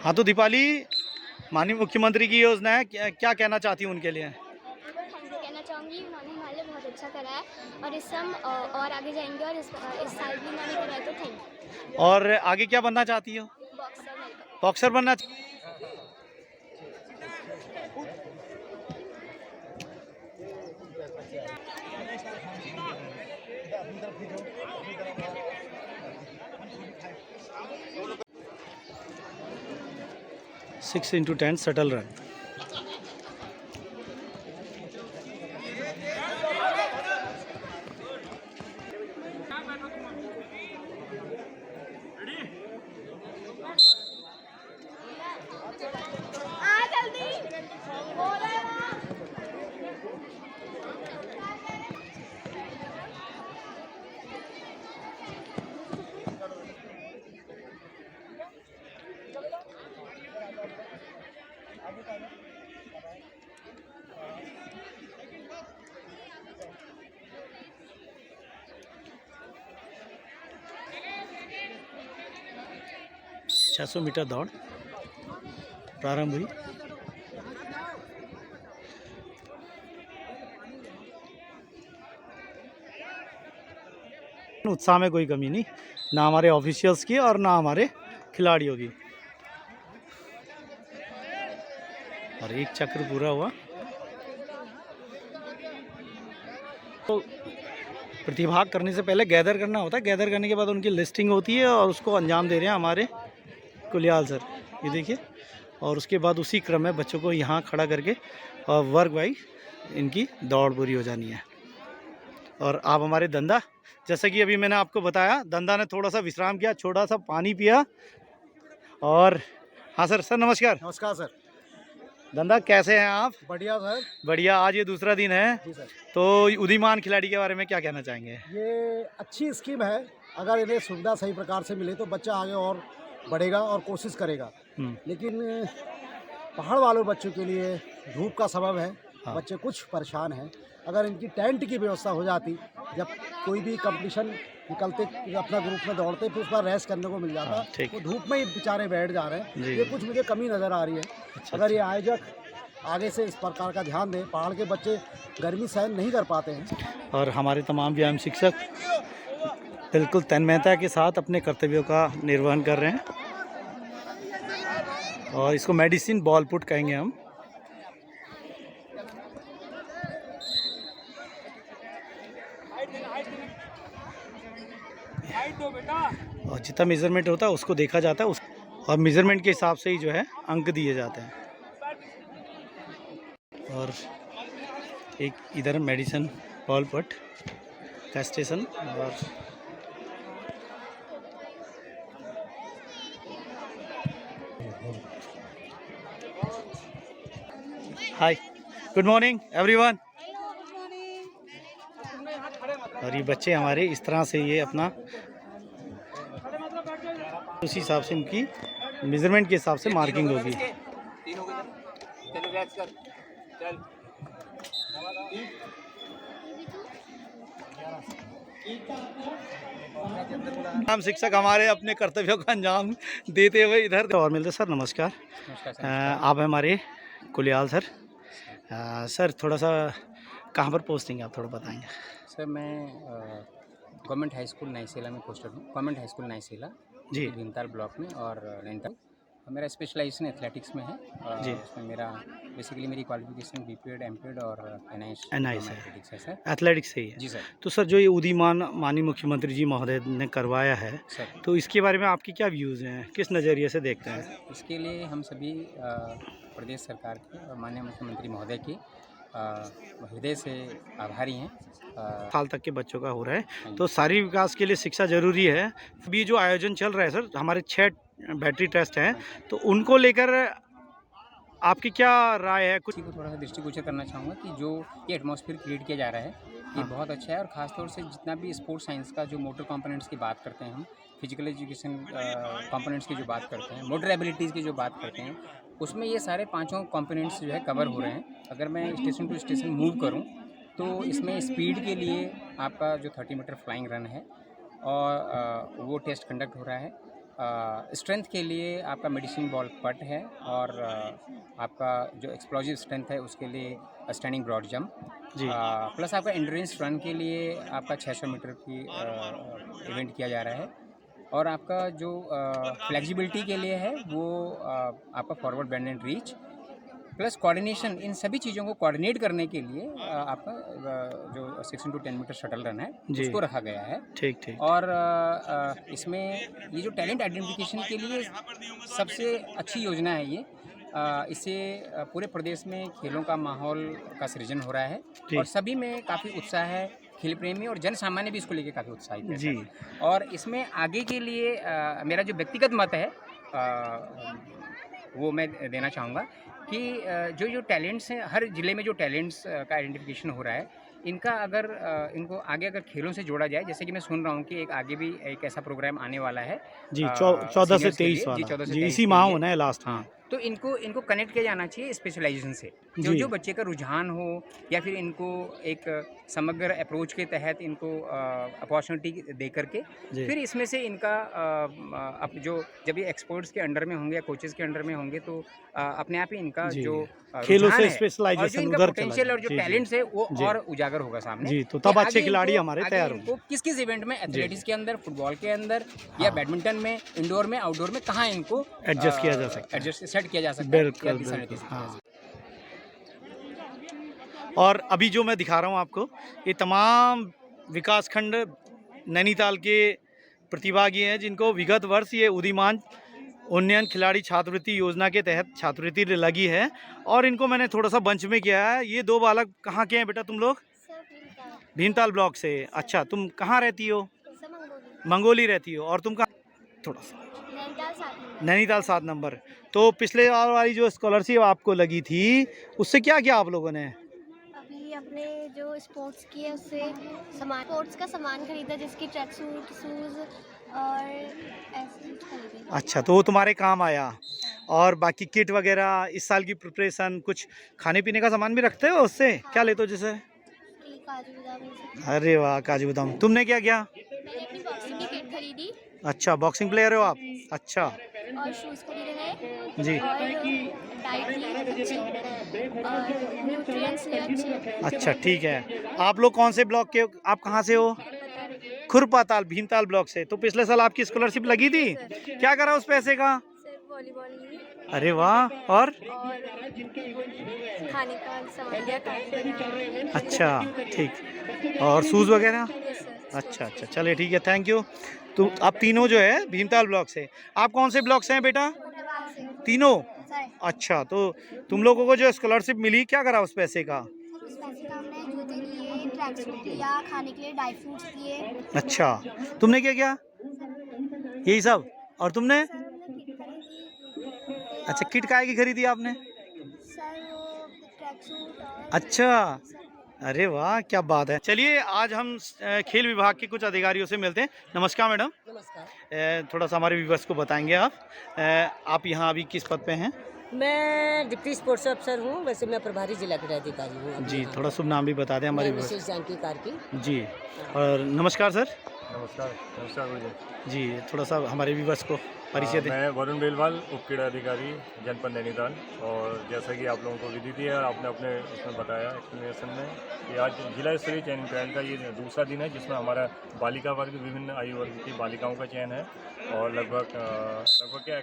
हाँ तो दीपाली, माननीय मुख्यमंत्री की योजना है, क्या कहना चाहती हूँ उनके लिए? थैंक यू कहना चाहूँगी, उन्होंने हमारे लिए बहुत अच्छा करा है और इससे हम और आगे जाएंगे और इस साल भी उन्होंने करा है तो थैंक यू। और आगे क्या बनना चाहती हो? बॉक्सर। बॉक्सर बनना। 6x10 shuttle run. छः 600 मीटर दौड़ प्रारंभ हुई। उत्साह में कोई कमी नहीं, ना हमारे ऑफिशियल्स की और ना हमारे खिलाड़ियों की। और एक चक्र पूरा हुआ। तो प्रतिभाग करने से पहले गैदर करना होता है, गैदर करने के बाद उनकी लिस्टिंग होती है और उसको अंजाम दे रहे हैं हमारे कुलियाल सर, ये देखिए। और उसके बाद उसी क्रम में बच्चों को यहाँ खड़ा करके और वर्ग वाइज इनकी दौड़ पूरी हो जानी है। और आप हमारे धंधा, जैसा कि अभी मैंने आपको बताया, धंधा ने थोड़ा सा विश्राम किया, छोटा सा पानी पिया। और हाँ सर, सर नमस्कार। नमस्कार सर। धंधा कैसे हैं आप? बढ़िया सर। बढ़िया। आज ये दूसरा दिन है जी सर। तो उदीयमान खिलाड़ी के बारे में क्या कहना चाहेंगे? ये अच्छी स्कीम है, अगर इन्हें सुविधा सही प्रकार से मिले तो बच्चा आगे और बढ़ेगा और कोशिश करेगा। लेकिन पहाड़ वालों बच्चों के लिए धूप का सबब है। हाँ। बच्चे कुछ परेशान हैं। अगर इनकी टेंट की व्यवस्था हो जाती, जब कोई भी कंपटीशन निकलते अपना ग्रुप में दौड़ते फिर उस पर रेस्ट करने को मिल जाता। वो धूप में ही बेचारे बैठ जा रहे हैं, ये कुछ मुझे कमी नज़र आ रही है। अगर ये आयोजक आगे से इस प्रकार का ध्यान दें, पहाड़ के बच्चे गर्मी सहन नहीं कर पाते हैं। और हमारे तमाम व्यायाम शिक्षक बिल्कुल तन्मयता के साथ अपने कर्तव्यों का निर्वहन कर रहे हैं। और इसको मेडिसिन बॉल पुट कहेंगे हम। और जितना मेजरमेंट होता है उसको देखा जाता है, और मेजरमेंट के हिसाब से ही जो है अंक दिए जाते हैं। और एक इधर मेडिसिन बॉल पुट का स्टेशन। और हाय, गुड मॉर्निंग एवरीवन। और ये बच्चे हमारे इस तरह से ये अपना उसी हिसाब से इनकी मेजरमेंट के हिसाब से मार्किंग होगी। हम शिक्षक हमारे अपने कर्तव्यों का अंजाम देते हुए इधर और मिलते। सर नमस्कार। आप हमारे कुलियाल सर। सर थोड़ा सा कहाँ पर पोस्टिंग है, आप थोड़ा बताएंगे? सर मैं गवर्नमेंट हाई स्कूल नाइसेला में पोस्टेड हूँ। गवर्नमेंट हाई स्कूल नाइसेला जी, भीमताल ब्लॉक में। और नैनीताल मेरा स्पेशलाइजेशन एथलेटिक्स में है जी। उसमें मेरा बेसिकली मेरी क्वालिफिकेशन बीपीएड, एमपीएड और एनआईएस है सर। एथलेटिक्स से ही है जी सर। तो सर जो ये उदीयमान माननीय मुख्यमंत्री जी महोदय ने करवाया है सर, तो इसके बारे में आपके क्या व्यूज़ हैं, किस नज़रिए से देखते हैं? इसके लिए हम सभी प्रदेश सरकार के और माननीय मुख्यमंत्री महोदय की हृदय से आभारी हैं। साल तक के बच्चों का हो रहा है, तो शारीरिक विकास के लिए शिक्षा जरूरी है। अभी जो आयोजन चल रहा है सर, हमारे 6 बैटरी टेस्ट हैं, तो उनको लेकर आपकी क्या राय है? कुछ को थोड़ा सा दृष्टिगोचर करना चाहूँगा कि जो ये एटमॉस्फेयर क्रिएट किया जा रहा है ये बहुत अच्छा है। और ख़ासतौर से जितना भी स्पोर्ट्स साइंस का जो मोटर कंपोनेंट्स की बात करते हैं, हम फिजिकल एजुकेशन कंपोनेंट्स की जो बात करते हैं, मोटर एबिलिटीज़ की जो बात करते हैं, उसमें ये सारे पांचों कंपोनेंट्स जो है कवर हो रहे हैं। अगर मैं स्टेशन टू स्टेशन मूव करूं तो इसमें स्पीड के लिए आपका जो 30 मीटर फ्लाइंग रन है और वो टेस्ट कंडक्ट हो रहा है। स्ट्रेंथ के लिए आपका मेडिसिन बॉल पट है, और आपका जो एक्सप्लोजिव स्ट्रेंथ है उसके लिए स्टैंडिंग ब्रॉड जंप जी। प्लस आपका एंड्योरेंस रन के लिए आपका 600 मीटर की इवेंट किया जा रहा है, और आपका जो फ्लेक्सिबिलिटी के लिए है वो आपका forward bend and reach plus coordination, इन सभी चीज़ों को कोऑर्डिनेट करने के लिए आपका जो 6 into 10 मीटर शटल रन है जी। उसको रखा गया है। ठीक ठीक। और इसमें ये जो टैलेंट आइडेंटिफिकेशन के लिए सबसे अच्छी योजना है ये। इससे पूरे प्रदेश में खेलों का माहौल का सृजन हो रहा है, जी। और सभी में काफ़ी उत्साह है, खेल प्रेमी और जन सामान्य भी इसको लेके काफ़ी उत्साहित है जी। और इसमें आगे के लिए मेरा जो व्यक्तिगत मत है वो मैं देना चाहूँगा कि जो टैलेंट्स हैं, हर ज़िले में जो टैलेंट्स का आइडेंटिफिकेशन हो रहा है, इनका अगर इनको आगे अगर खेलों से जोड़ा जाए, जैसे कि मैं सुन रहा हूँ कि एक आगे भी एक ऐसा प्रोग्राम आने वाला है जी 14 से 23 वाला। जी 14 से जी 23 इसी के माह लिए। होना है लास्ट में। हाँ, तो इनको कनेक्ट किया जाना चाहिए स्पेशलाइजेशन से, जी। जो बच्चे का रुझान हो, या फिर इनको एक समग्र अप्रोच के तहत इनको अपॉर्चुनिटी दे करके जी। फिर इसमें से इनका अब जो जब ये एक्सपर्ट्स के अंडर में होंगे या कोचेज़ के अंडर में होंगे तो अपने आप ही इनका जी। जो खेलों रुझान से है और जो स्पेशलाइजेशन इनका उधर चला पोटेंशियल और जो जी, जी। टैलेंट्स है वो जी। और उजागर होगा सामने। जी, तो कि तब अच्छे आगे खिलाड़ी इनको- हमारे आगे तैयार इनको किस इवेंट में, एथलेटिक्स के अंदर, फुटबॉल के अंदर, या बैडमिंटन में, इंडोर में, आउटडोर में, कहाँ इनको एडजस्ट किया जा सकता है। एडजस्ट सेट किया जा सकता है, बिल्कुल या दिशा बिल्कुल निर्देश किया जा हाँ। सकता और अभी जो मैं दिखा रहा हूँ आपको, ये तमाम विकासखंड नैनीताल के प्रतिभागी हैं जिनको विगत वर्ष ये उदीयमान उन्नयन खिलाड़ी छात्रवृत्ति योजना के तहत छात्रवृत्ति लगी है, और इनको मैंने थोड़ा सा बंच में किया है। ये दो बालक कहाँ के हैं बेटा तुम लोग? भीमताल ब्लॉक से। अच्छा, तुम कहाँ रहती हो? मंगोली रहती हो। और तुम कहाँ? थोड़ा सा नैनीताल 7 नंबर। तो पिछले बार वाली जो स्कॉलरशिप आपको लगी थी उससे क्या किया आप लोगों ने? अभी अपने जो स्पोर्ट्स की है उससे सामान, स्पोर्ट्स का सामान खरीदा, जिसकी ट्रैक सूट, शूज़ और ऐसे कुछ खरीदे। अच्छा, तो वो तुम्हारे काम आया। और बाकी किट वगैरह, इस साल की प्रिपरेशन, कुछ खाने पीने का सामान भी रखते हो उससे? क्या लेते हो जैसे? काजू बादाम ये सब। अरे वाह, काजू बादाम। तुमने क्या किया? मैंने अपनी बॉक्सिंग की किट खरीदी अच्छा, बॉक्सिंग प्लेयर हो आप? अच्छा और शूज़ खरीदे गए जी। और डाइट ली अच्छी और न्यूट्रिएंट्स लिए अच्छे। अच्छा ठीक है। आप लोग कौन से ब्लॉक के हो? आप कहाँ से हो? खुरपाताल, भीमताल ब्लॉक से। तो पिछले साल आपकी स्कॉलरशिप लगी थी, क्या करा उस पैसे का? सिर्फ वॉलीबॉल ली अरे वाह। और खाने का सामान लिया, काजू बादाम। अच्छा ठीक। और शूज़ वगैरह? Yes sir. अच्छा अच्छा, चलिए ठीक है, थैंक यू। तो आप तीनों जो है भीमताल ब्लॉक से। आप कौन से ब्लॉक से हैं बेटा? तीनों? अच्छा, तो तुम लोगों को जो स्कॉलरशिप मिली, क्या करा उस पैसे का? उस पैसे का हमने जूते लिए, ट्रैक सूट लिया, खाने के लिए ड्राई फ्रूट्स लिए। अच्छा, तुमने क्या किया? यही सब? और तुमने? अच्छा, किट काहे की खरीदी आपने? सर वो ट्रैक सूट और अच्छा, अरे वाह, क्या बात है। चलिए, आज हम खेल विभाग के कुछ अधिकारियों से मिलते हैं। नमस्कार मैडम। नमस्कार। थोड़ा सा हमारे व्यूअर्स को बताएंगे आप यहाँ अभी किस पद पे हैं? मैं डिप्टी स्पोर्ट्स अफसर हूँ, वैसे मैं प्रभारी जिला क्रीड़ा अधिकारी हूँ अभी जी, यहाँ। थोड़ा शुभ नाम भी बता दें हमारे मैं व्यूअर्स। विशेष जानकी कार्की। जी, और नमस्कार सर। नमस्कार गुरु जी, थोड़ा सा हमारे व्यूअर्स को परिचय दें। मैं वरुण बेलवाल, उप क्रीड़ा अधिकारी जनपद नैनीताल। और जैसा कि आप लोगों को विदित है और आपने अपने उसमें बताया एक्सप्लेनेशन में कि आज जिला स्तरीय चयन ट्रायल का ये दूसरा दिन है, जिसमें हमारा बालिका वर्ग, विभिन्न आयु वर्ग की बालिकाओं का चयन है, और लगभग क्या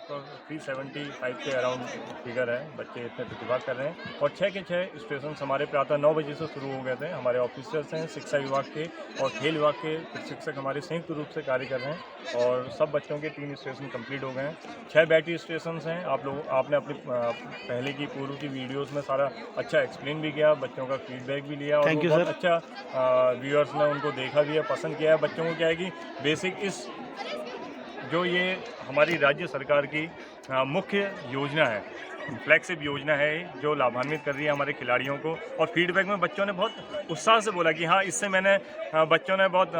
375 के अराउंड फिगर है, बच्चे इसमें प्रतिभाग कर रहे हैं। और 6 के 6 स्टेशन हमारे प्रातः 9 बजे से शुरू हो गए थे। हमारे ऑफिसर्स हैं, शिक्षा विभाग के और खेल विभाग के प्रशिक्षक हमारे संयुक्त रूप से कार्य कर रहे हैं, और सब बच्चों के 3 स्टेशन कंप्लीट हो गए हैं। 6 बैटरी स्टेशन हैं। आपने अपनी पहले की पूर्व की वीडियोस में सारा अच्छा एक्सप्लेन भी किया, बच्चों का फीडबैक भी लिया, और Thank you, बहुत sir. अच्छा व्यूअर्स ने उनको देखा भी है, पसंद किया है। बच्चों को क्या है कि बेसिक इस जो ये हमारी राज्य सरकार की मुख्य योजना है, फ्लैगशिप योजना है जो लाभान्वित कर रही है हमारे खिलाड़ियों को। और फीडबैक में बच्चों ने बहुत उत्साह से बोला कि हाँ, इससे मैंने बच्चों ने बहुत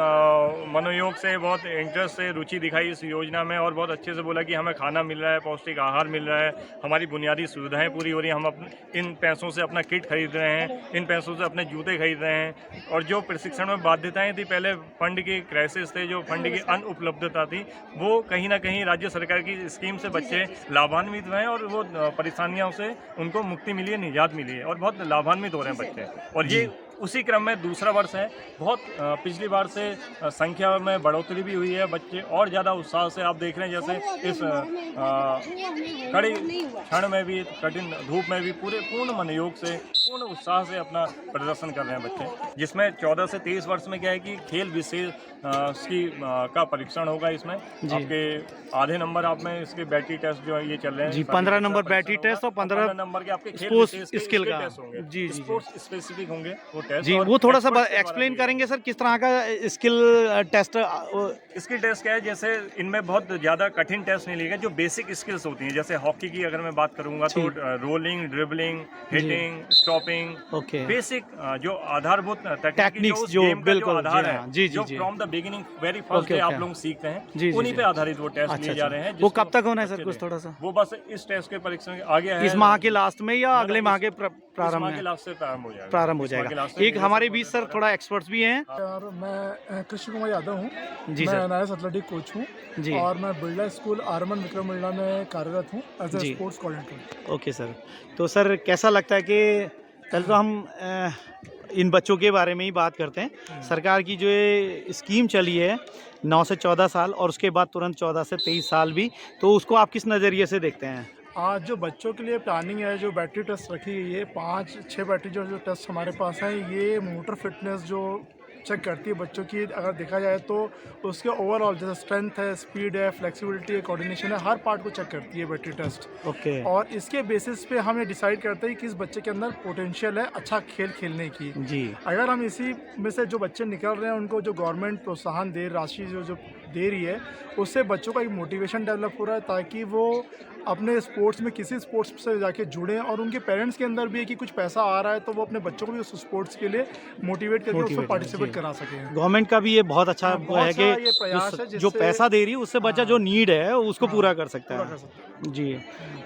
मनोयोग से, बहुत इंटरेस्ट से रुचि दिखाई इस योजना में, और बहुत अच्छे से बोला कि हमें खाना मिल रहा है, पौष्टिक आहार मिल रहा है, हमारी बुनियादी सुविधाएं पूरी हो रही हैं, हम अपने इन पैसों से अपना किट खरीद रहे हैं, इन पैसों से अपने जूते खरीद रहे हैं। और जो प्रशिक्षण में बाध्यताएँ थी, पहले फंड की क्राइसिस थे, जो फंड की अनुपलब्धता थी, वो कहीं ना कहीं राज्य सरकार की स्कीम से बच्चे लाभान्वित हुए हैं और वो परेशानियों से उनको मुक्ति मिली है, निजात मिली है और बहुत लाभान्वित हो रहे हैं बच्चे। और ये उसी क्रम में दूसरा वर्ष है। बहुत पिछली बार से संख्या में बढ़ोतरी भी हुई है, बच्चे और ज़्यादा उत्साह से, आप देख रहे हैं जैसे इस कड़ी क्षण में भी, कठिन धूप में भी पूर्ण मनोयोग से, पूर्ण उत्साह से अपना प्रदर्शन कर रहे हैं बच्चे। जिसमें 14 से 23 वर्ष में क्या है कि खेल विशेष का परीक्षण होगा। इसमें आपके आधे नंबर आप में इसके बैटरी टेस्ट जो ये चल रहे हैं जी, 15 नंबर बैटरी टेस्ट और 15 नंबर के आपके स्पोर्ट्स स्किल का टेस्ट होंगे। जी, स्पोर्ट्स स्पेसिफिक होंगे वो टेस्ट। जी, वो थोड़ा सा एक्सप्लेन करेंगे सर, किस तरह का स्किल टेस्ट? स्किल टेस्ट क्या है, जैसे इनमें बहुत ज़्यादा कठिन टेस्ट नहीं लिए गए, जो बेसिक स्किल्स होती हैं। जैसे हॉकी की अगर मैं बात करूंगा तो rolling, dribbling, hitting, stopping, basic जो आधारभूत टेक्निक्स जो बिल्कुल आधार है, जी, जो from the beginning very first day आप लोग सीखते हैं, उन्हीं पे आधारित वो टेस्ट लिए जा रहे हैं। वो कब तक होना है सर, कुछ थोड़ा सा? वो बस इस टेस्ट के परीक्षण के आगे है, इस माह के लास्ट में या अगले माह के प्रारंभ में? लास्ट से प्रारंभ हो जाएगा। एक हमारे बीच सर थोड़ा एक्सपर्ट्स भी हैं। यार, मैं कृष्ण कुमार यादव हूँ जी मैं सर। एनआईएस एथलेटिक कोच हूँ जी। और मैं बिरला स्कूल आरमन विक्रम बिरला में कार्यरत हूँ एज ए जी। Sports coordinator. ओके सर, तो सर कैसा लगता है कि पहले तो हम इन बच्चों के बारे में ही बात करते हैं। सरकार की जो ये स्कीम चली है 9 से 14 साल और उसके बाद तुरंत 14 से 23 साल भी, तो उसको आप किस नज़रिए से देखते हैं? आज जो बच्चों के लिए प्लानिंग है, जो बैटरी टेस्ट रखी गई है, 5-6 बैटरी जो टेस्ट हमारे पास है, ये मोटर फिटनेस जो चेक करती है बच्चों की। अगर देखा जाए तो उसके ओवरऑल जैसे स्ट्रेंथ है, स्पीड है, फ्लेक्सिबिलिटी है, कोऑर्डिनेशन है, हर पार्ट को चेक करती है बैटरी टेस्ट। ओके। और इसके बेसिस पे हम ये डिसाइड करते हैं कि किस बच्चे के अंदर पोटेंशियल है अच्छा खेल खेलने की। जी। अगर हम इसी में से जो बच्चे निकल रहे हैं उनको जो गवर्नमेंट प्रोत्साहन दे, राशि जो दे रही है, उससे बच्चों का एक मोटिवेशन डेवलप हो रहा है ताकि वो अपने स्पोर्ट्स में किसी स्पोर्ट्स से जाके जुड़ें, और उनके पेरेंट्स के अंदर भी है कि कुछ पैसा आ रहा है तो वो अपने बच्चों को भी उस स्पोर्ट्स के लिए मोटिवेट करके उसमें पार्टिसिपेट करा सकें। गवर्नमेंट का भी ये बहुत अच्छा है कि ये प्रयास है जो पैसा दे रही है उससे बच्चा जो नीड है उसको पूरा कर सकता है। जी।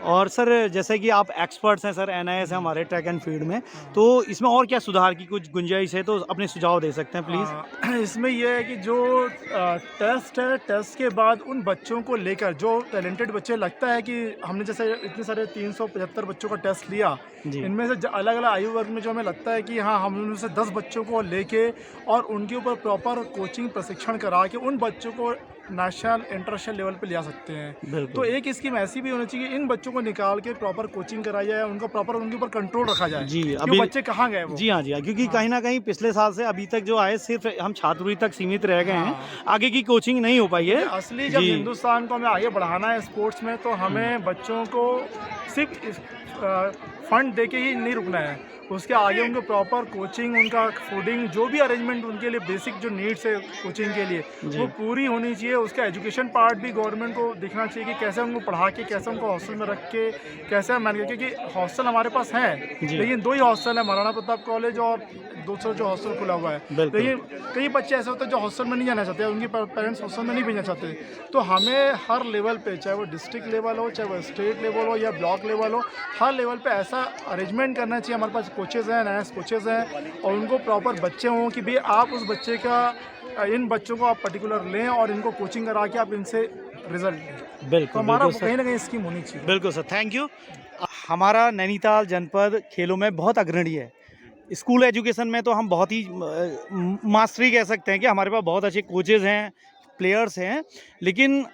और सर जैसे कि आप एक्सपर्ट्स हैं सर, एनआईएस है हमारे ट्रैक एंड फील्ड में, तो इसमें और क्या सुधार की कुछ गुंजाइश है तो अपने सुझाव दे सकते हैं प्लीज़। इसमें यह है कि जो टेस्ट है, टेस्ट के बाद उन बच्चों को लेकर जो टैलेंटेड बच्चे, लगता है कि हमने जैसे इतने सारे 375 बच्चों का टेस्ट लिया, इनमें से अलग अलग आयु वर्ग में जो हमें लगता है कि हाँ, हम उनमें से 10 बच्चों को लेके और उनके ऊपर प्रॉपर कोचिंग प्रशिक्षण करा के उन बच्चों को नेशनल इंटरनेशनल लेवल पे ले आ सकते हैं। तो एक स्कीम ऐसी भी होनी चाहिए कि इन बच्चों को निकाल के प्रॉपर कोचिंग कराई जाए, उनको प्रॉपर उनके ऊपर कंट्रोल रखा जाए। जी, अभी बच्चे कहाँ गए वो? जी हाँ, जी हाँ, क्योंकि कहीं ना कहीं पिछले साल से अभी तक जो आए सिर्फ हम छात्रवृत्ति तक सीमित रह गए हैं, आगे की कोचिंग नहीं हो पाई है। असली जब हिंदुस्तान को हमें आगे बढ़ाना है स्पोर्ट्स में, तो हमें बच्चों को सिर्फ फंड दे के ही नहीं रुकना है, उसके आगे उनको प्रॉपर कोचिंग, उनका फूडिंग, जो भी अरेंजमेंट उनके लिए बेसिक जो नीड्स है कोचिंग के लिए, वो पूरी होनी चाहिए। उसका एजुकेशन पार्ट भी गवर्नमेंट को दिखना चाहिए कि कैसे उनको पढ़ा के, कैसे उनको हॉस्टल में रख के, कैसे मैनेज, क्योंकि हॉस्टल हमारे पास हैं लेकिन 2 ही हॉस्टल है, महाराणा प्रताप कॉलेज और दूसरा जो हॉस्टल खुला हुआ है। लेकिन कई बच्चे ऐसे होते हैं जो हॉस्टल में नहीं जाना चाहते, उनके पेरेंट्स हॉस्टल में नहीं भेजना चाहते। तो हमें हर लेवल पे, चाहे वो डिस्ट्रिक्ट लेवल हो, चाहे वो स्टेट लेवल हो या ब्लॉक लेवल हो, हर लेवल पे ऐसा अरेंजमेंट करना चाहिए। हमारे पास कोचेज़ हैं, नए कोचेज़ हैं, और उनको प्रॉपर बच्चे हों कि भाई आप उस बच्चे का, इन बच्चों को आप पर्टिकुलर लें और इनको कोचिंग करा के आप इनसे रिजल्ट लें। बिल्कुल, तो हमारा कहीं ना कहीं स्कीम होनी चाहिए। बिल्कुल सर, थैंक यू। हमारा नैनीताल जनपद खेलों में बहुत अग्रणी है। स्कूल एजुकेशन में तो हम बहुत ही मास्टरी कह सकते हैं कि हमारे पास बहुत अच्छे कोचेज़ हैं, प्लेयर्स हैं, लेकिन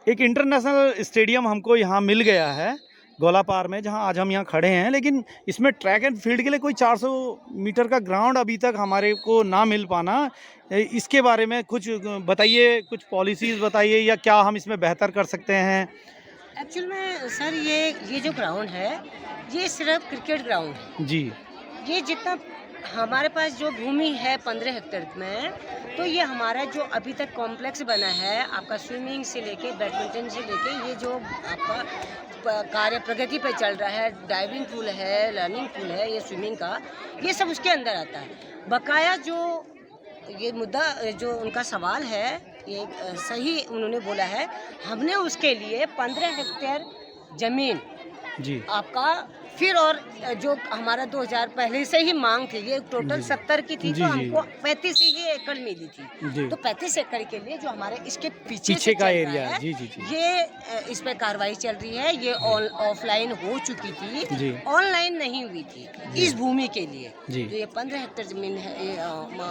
एक इंटरनेशनल स्टेडियम हमको यहाँ मिल गया है गोलापार में, जहाँ आज हम यहाँ खड़े हैं, लेकिन इसमें ट्रैक एंड फील्ड के लिए कोई 400 मीटर का ग्राउंड अभी तक हमारे को ना मिल पाना, इसके बारे में कुछ बताइए, कुछ पॉलिसीज़ बताइए, या क्या हम इसमें बेहतर कर सकते हैं? एक्चुअल में सर ये जो ग्राउंड है, ये सिर्फ क्रिकेट ग्राउंड है। जी। ये जितना हमारे पास जो भूमि है 15 हेक्टेयर में, तो ये हमारा जो अभी तक कॉम्प्लेक्स बना है आपका स्विमिंग से लेके बैडमिंटन से लेके ये जो आपका कार्य प्रगति पे चल रहा है, डाइविंग पूल है, रनिंग पूल है, ये स्विमिंग का, ये सब उसके अंदर आता है। बकाया जो ये मुद्दा जो उनका सवाल है ये सही उन्होंने बोला है। हमने उसके लिए 15 हेक्टेयर ज़मीन जी आपका फिर और जो हमारा 2000 पहले से ही मांग थी, ये टोटल 70 की थी, जी, तो जी। हमको 35 ही एकड़ मिली जी। थी। तो 35 एकड़ के लिए जो हमारे इसके पीछे पीछे का चल रहा एरिया है, जी जी जी ये इस पे कार्रवाई चल रही है। ये ऑफलाइन हो चुकी जी। थी, ऑनलाइन नहीं हुई थी इस भूमि के लिए। जी। तो ये 15 हेक्टेयर जमीन है, ये,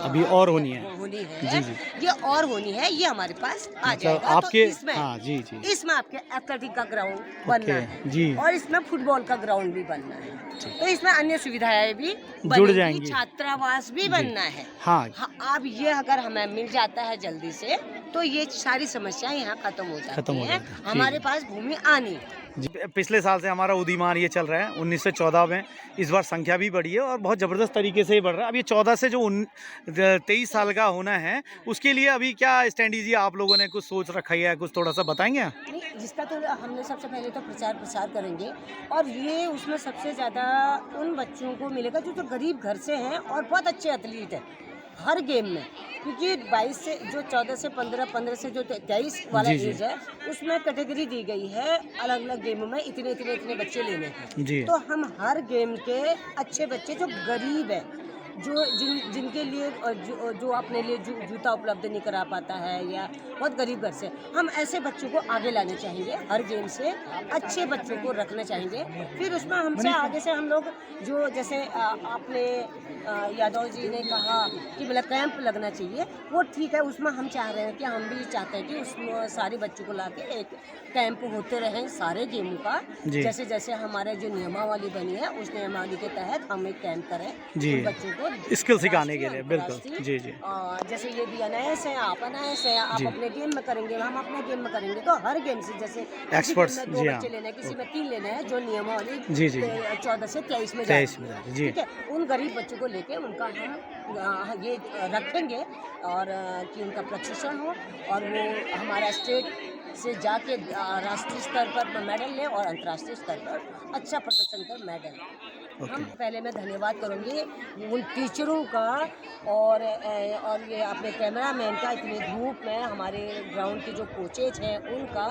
अभी और होनी है। जी, जी। ये और होनी है, ये हमारे पास आ मतलब जाएगा। आपके तो इसमें हाँ जी जी इसमें आपके एथलेटिक का ग्राउंड बनना है जी और इसमें फुटबॉल का ग्राउंड भी बनना है। तो इसमें अन्य सुविधाएं भी जुड़ बनेंगी, जाएंगी। छात्रावास भी बनना है। हाँ अब ये अगर हमें मिल जाता है जल्दी से तो ये सारी समस्याएं यहाँ खत्म हो जाती हैं। जी। हमारे पास भूमि आनी जी। पिछले साल से हमारा उदीमान ये चल रहा है 1914 में। इस बार संख्या भी बढ़ी है और बहुत ज़बरदस्त तरीके से ही बढ़ रहा है। अब ये 14 से जो 23 साल का होना है उसके लिए अभी क्या स्ट्रेटेजी आप लोगों ने कुछ सोच रखा है, कुछ थोड़ा सा बताएंगे? नहीं, जिसका तो हमने सबसे पहले तो प्रचार प्रसार करेंगे और ये उसमें सबसे ज़्यादा उन बच्चों को मिलेगा जो गरीब घर से हैं और बहुत अच्छे एथलीट हैं हर गेम में। क्योंकि 22 से जो 14 से 15 से जो 23 वाला जी, जी। एज है उसमें कैटेगरी दी गई है अलग अलग गेमों में इतने बच्चे लेने हैं। जी। तो हम हर गेम के अच्छे बच्चे जो गरीब है, जो जिनके लिए जो अपने लिए जूता उपलब्ध नहीं करा पाता है या बहुत गरीब घर से, हम ऐसे बच्चों को आगे लाने चाहेंगे। हर गेम से अच्छे बच्चों को रखना चाहेंगे। फिर उसमें हमसे आगे से हम लोग जो जैसे आपने यादव जी ने कहा कि मतलब कैंप लगना चाहिए, वो ठीक है। उसमें हम चाह रहे हैं कि हम भी चाहते हैं कि उसमें सारे बच्चों को ला के एक कैंप होते रहें सारे गेमों का। जैसे जैसे हमारे जो नियमावली बनी है उस नियमावली के तहत हम एक कैंप करें जी। उन बच्चों को स्किल सिखाने के लिए, बिल्कुल। राष्ट्रीय, जी जी जैसे ये भी अनायास है, आप अनायास है, आप जी। अपने गेम में करेंगे, हम अपने गेम में करेंगे। तो हर गेम से जैसे Experts, किसी गेम में 2 जी हाँ। बच्चे लेने हैं, किसी में 3 लेने हैं, जो नियमावली जी, जी। 14 से 23 में 23 में जाएगी। जी। ठीक है, उन गरीब बच्चों को लेके उनका हम ये रखेंगे और कि उनका प्रशिक्षण हो और वो हमारा स्टेट से जाके राष्ट्रीय स्तर पर मेडल ले और अंतर्राष्ट्रीय स्तर पर अच्छा प्रदर्शन कर मेडल। हम पहले मैं धन्यवाद करूँगी उन टीचरों का और ये अपने कैमरामैन का, इतनी धूप में हमारे ग्राउंड के जो कोचेज हैं उनका,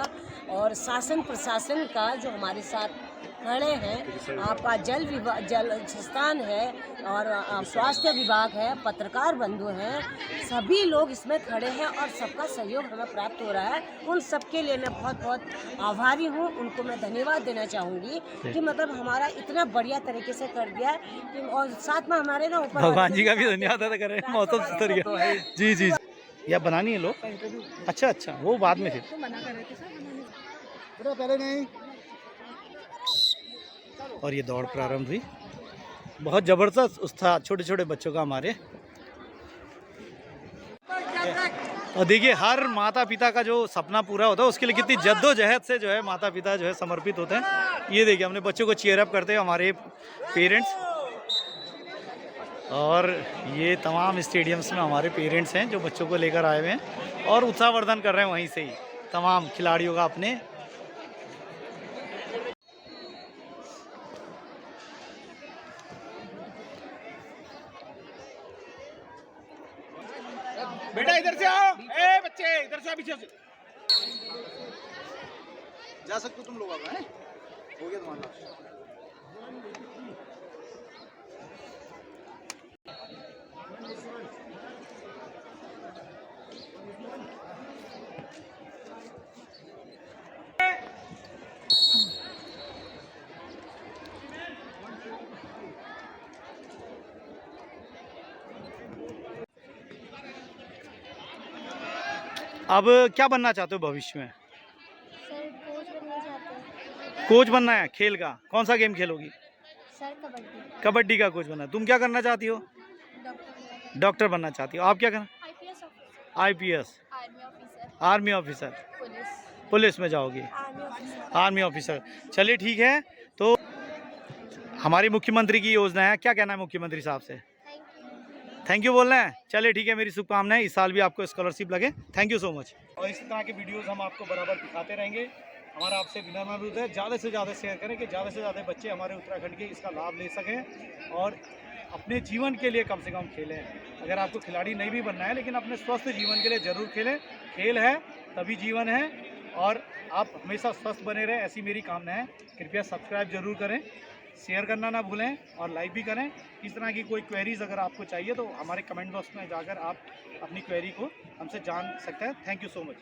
और शासन प्रशासन का जो हमारे साथ खड़े हैं। आपका जल स्थान है और स्वास्थ्य विभाग है, पत्रकार बंधु हैं, सभी लोग इसमें खड़े हैं और सबका सहयोग हमें प्राप्त हो रहा है। उन सबके लिए मैं बहुत बहुत आभारी हूँ। उनको मैं धन्यवाद देना चाहूँगी कि मतलब हमारा इतना बढ़िया तरीके से कर दिया कि, और साथ में हमारे ना ऊपर भगवान जी का भी धन्यवाद अदा करें। मौसम सुधर गया। जी जी या बनानी है लोग। अच्छा वो बाद में फिर पहले नहीं। और ये दौड़ प्रारंभ हुई। बहुत ज़बरदस्त उत्साह छोटे छोटे बच्चों का हमारे। और देखिए हर माता पिता का जो सपना पूरा होता है उसके लिए कितनी जद्दोजहद से जो है माता पिता जो है समर्पित होते हैं। ये देखिए हमने बच्चों को चीयर अप करते हैं हमारे पेरेंट्स, और ये तमाम स्टेडियम्स में हमारे पेरेंट्स हैं जो बच्चों को लेकर आए हुए हैं और उत्साहवर्धन कर रहे हैं वहीं से ही तमाम खिलाड़ियों का अपने। बेटा इधर से आओ, ए बच्चे इधर से आओ, पीछे से जा सकते हो तुम लोग अब, हैं? हो गया तुम्हारा। अब क्या बनना चाहते हो भविष्य में? सर कोच बनना चाहते हैं। कोच बनना है खेल का? कौन सा गेम खेलोगी? सर कबड्डी। कबड्डी का कोच बनना। तुम क्या करना चाहती हो? डॉक्टर। डॉक्टर बनना चाहती हो। आप क्या करना? IPS officer. IPS, army officer. Army officer, police. Police में जाओगी, आर्मी ऑफिसर। Army officer. चलिए ठीक है। तो हमारी मुख्यमंत्री की योजना है, क्या कहना है मुख्यमंत्री साहब से? Thank you. थैंक यू बोलना है। चलिए ठीक है, मेरी शुभकामनाएं इस साल भी आपको स्कॉलरशिप लगे। Thank you so much. और इस तरह के वीडियोस हम आपको बराबर दिखाते रहेंगे। हमारा आपसे विनम्र अनुरोध है, ज़्यादा से ज़्यादा शेयर करें कि ज़्यादा से ज़्यादा बच्चे हमारे उत्तराखंड के इसका लाभ ले सकें और अपने जीवन के लिए कम से कम खेलें। अगर आपको खिलाड़ी नहीं भी बनना है, लेकिन अपने स्वस्थ जीवन के लिए ज़रूर खेलें। खेल है तभी जीवन है, और आप हमेशा स्वस्थ बने रहें, ऐसी मेरी कामना है। कृपया सब्सक्राइब जरूर करें, शेयर करना ना भूलें और लाइक भी करें। इस तरह की कोई क्वेरीज अगर आपको चाहिए तो हमारे कमेंट बॉक्स में जाकर आप अपनी क्वेरी को हमसे जान सकते हैं। Thank you so much.